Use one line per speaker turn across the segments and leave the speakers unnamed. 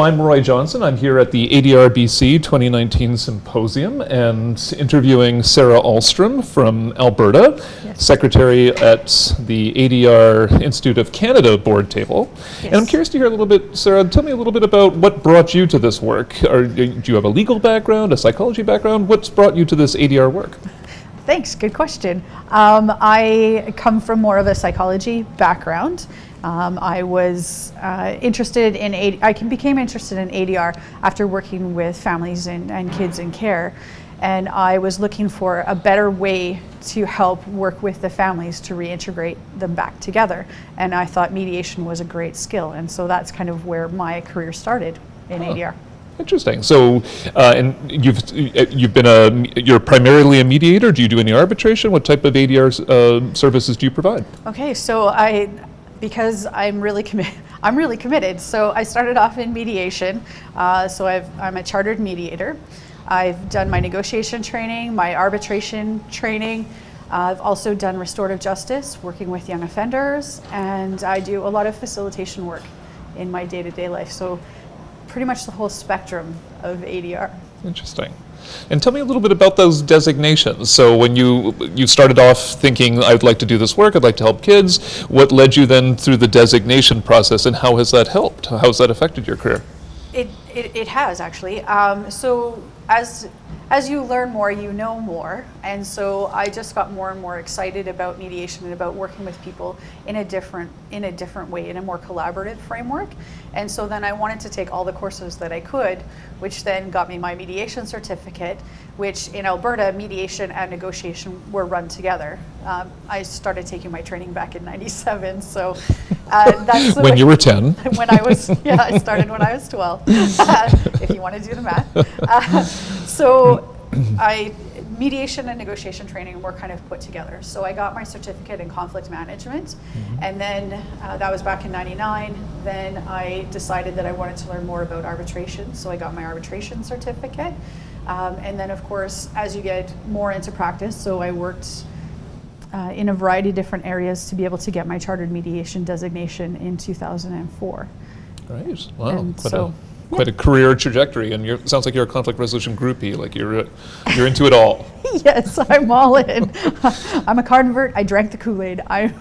I'm Roy Johnson. I'm here at the ADRBC 2019 Symposium and interviewing Sara Ahlstrom from Alberta,
Yes.
Secretary at the ADR Institute of Canada board table.
Yes.
And I'm curious to hear a little bit, Sara, tell me a little bit about what brought you to this work. Do you have a legal background, a psychology background? What's brought you to this ADR work?
Thanks, good question. I come from more of a psychology background. I was interested in, became interested in ADR after working with families and kids in care. And I was looking for a better way to help work with the families to reintegrate them back together. And I thought mediation was a great skill. And so that's kind of where my career started in ADR.
Interesting. So, and you're primarily a mediator. Do you do any arbitration? What type of ADR services do you provide?
Okay, so because I'm really committed. So I started off in mediation. So I'm a chartered mediator. I've done my negotiation training, my arbitration training. I've also done restorative justice, working with young offenders, and I do a lot of facilitation work in my day-to-day life. So pretty much the whole spectrum of ADR.
Interesting. And tell me a little bit about those designations. So when you started off thinking, I'd like to do this work, I'd like to help kids, what led you then through the designation process, and how has that helped? How has that affected your career?
It has, actually. So as you learn more, you know more. And so I just got more and more excited about mediation and about working with people in a different way, in a more collaborative framework. And so then I wanted to take all the courses that I could, which then got me my mediation certificate, which in Alberta, mediation and negotiation were run together. I started taking my training back in '97, so that's
when you were 10.
I started when I was 12, if you want to do the math. So mediation and negotiation training were kind of put together. So I got my certificate in conflict management, and then that was back in '99. Then I decided that I wanted to learn more about arbitration, so I got my arbitration certificate. And then, of course, as you get more into practice, so I worked in a variety of different areas to be able to get my chartered mediation designation in 2004.
Right. Wow. Quite a career trajectory, and it sounds like you're a conflict resolution groupie. Like you're into it all.
Yes, I'm all in. I'm a convert. I drank the Kool-Aid. I'm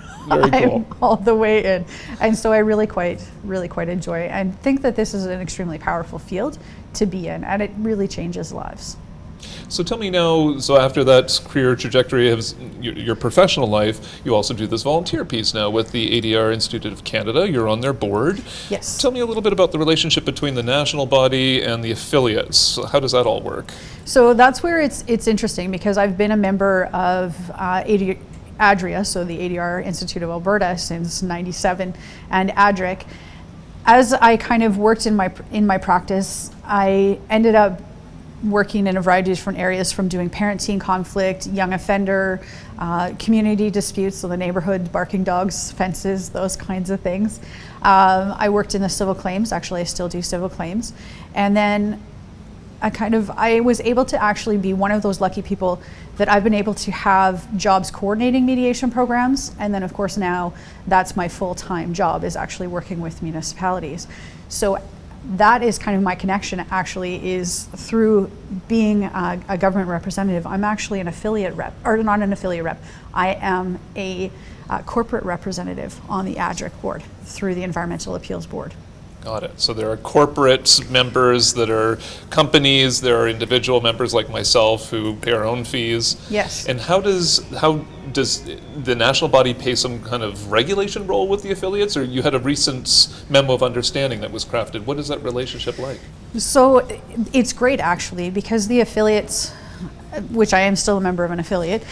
all the way in, and so I really quite enjoy it, and think that this is an extremely powerful field to be in, and it really changes lives.
So tell me now, so after that career trajectory of your professional life, you also do this volunteer piece now with the ADR Institute of Canada. You're on their board. Yes. Tell me a little bit about the relationship between the national body and the affiliates. How does that all work?
So that's where it's interesting, because I've been a member of ADRIA, so the ADR Institute of Alberta, since '97, and ADRIC. As I kind of worked in my practice, I ended up working in a variety of different areas, from doing parent-teen conflict, young offender, community disputes, so the neighborhood, barking dogs, fences, those kinds of things. I worked in the civil claims. Actually, I still do civil claims. And then I was able to actually be one of those lucky people that I've been able to have jobs coordinating mediation programs. And then, of course, now that's my full-time job, is actually working with municipalities. So that is kind of my connection, actually, is through being a government representative. I'm actually an affiliate rep, or not an affiliate rep. I am a corporate representative on the ADRIC board through the Environmental Appeals Board.
Got it. So there are corporate members that are companies, there are individual members like myself who pay our own fees.
Yes.
And how does the national body play some kind of regulation role with the affiliates? Or you had a recent memo of understanding that was crafted. What is that relationship like? So
it's great, actually, because the affiliates, which I am still a member of an affiliate,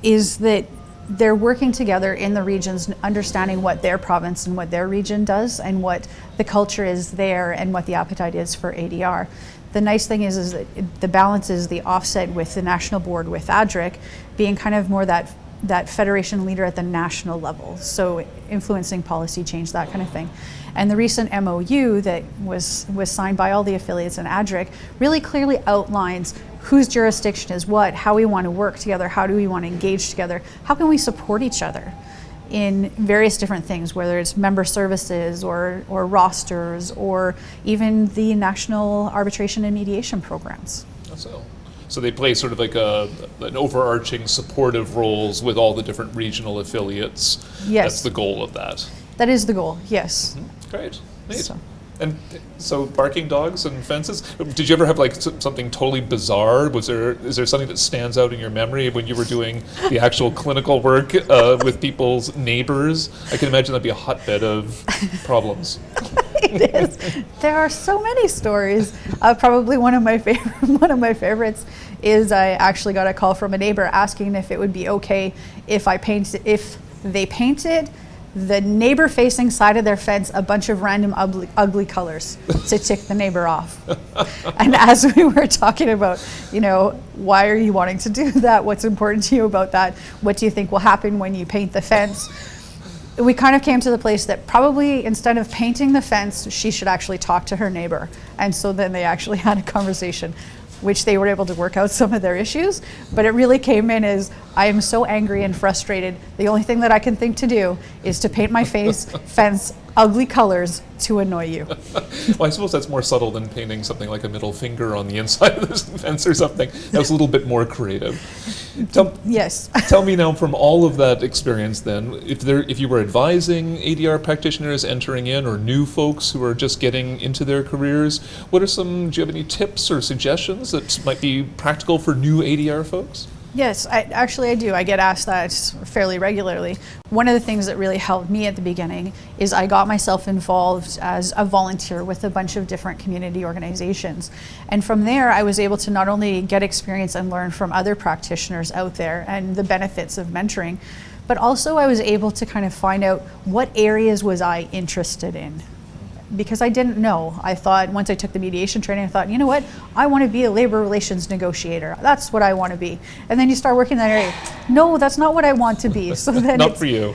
is that they're working together in the regions, understanding what their province and what their region does, and what the culture is there, and what the appetite is for ADR. The nice thing is that the balance is the offset with the national board, with ADRIC being kind of more that federation leader at the national level, so influencing policy change, that kind of thing. And the recent MOU that was signed by all the affiliates in ADRIC really clearly outlines whose jurisdiction is what, how we want to work together, how do we want to engage together, how can we support each other in various different things, whether it's member services or rosters or even the national arbitration and mediation programs.
So they play sort of like an overarching supportive roles with all the different regional affiliates.
Yes.
That's the goal of that.
That is the goal, yes.
Great. Neat. And so barking dogs and fences, did you ever have like something totally bizarre? Is there something that stands out in your memory when you were doing the actual clinical work with people's neighbors? I can imagine that'd be a hotbed of problems.
It is. There are so many stories. Probably one of my favorites is I actually got a call from a neighbor asking if it would be okay if they painted the neighbor-facing side of their fence a bunch of random ugly colors to tick the neighbor off. And as we were talking about, why are you wanting to do that? What's important to you about that? What do you think will happen when you paint the fence? We kind of came to the place that probably instead of painting the fence, she should actually talk to her neighbor. And so then they actually had a conversation, which they were able to work out some of their issues. But it really came in as, I am so angry and frustrated. The only thing that I can think to do is to paint my fence ugly colors to annoy you.
Well, I suppose that's more subtle than painting something like a middle finger on the inside of the fence or something. That was a little bit more creative.
Yes.
Tell me now, from all of that experience then, if you were advising ADR practitioners entering in or new folks who are just getting into their careers, do you have any tips or suggestions that might be practical for new ADR folks?
Yes, I do. I get asked that fairly regularly. One of the things that really helped me at the beginning is I got myself involved as a volunteer with a bunch of different community organizations. And from there, I was able to not only get experience and learn from other practitioners out there and the benefits of mentoring, but also I was able to kind of find out what areas was I interested in. Because I didn't know. I thought, once I took the mediation training, I thought, you know what? I want to be a labor relations negotiator. That's what I want to be. And then you start working in that area. No, that's not what I want to be. So then
not for you.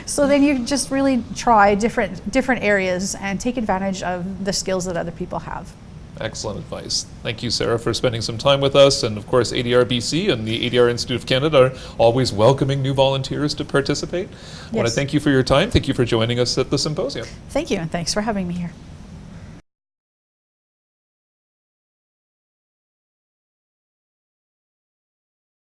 So then you just really try different areas and take advantage of the skills that other people have.
Excellent advice. Thank you, Sarah, for spending some time with us. And of course, ADRBC and the ADR Institute of Canada are always welcoming new volunteers to participate. I want to thank you for your time. Thank you for joining us at the symposium.
Thank you, and thanks for having me here.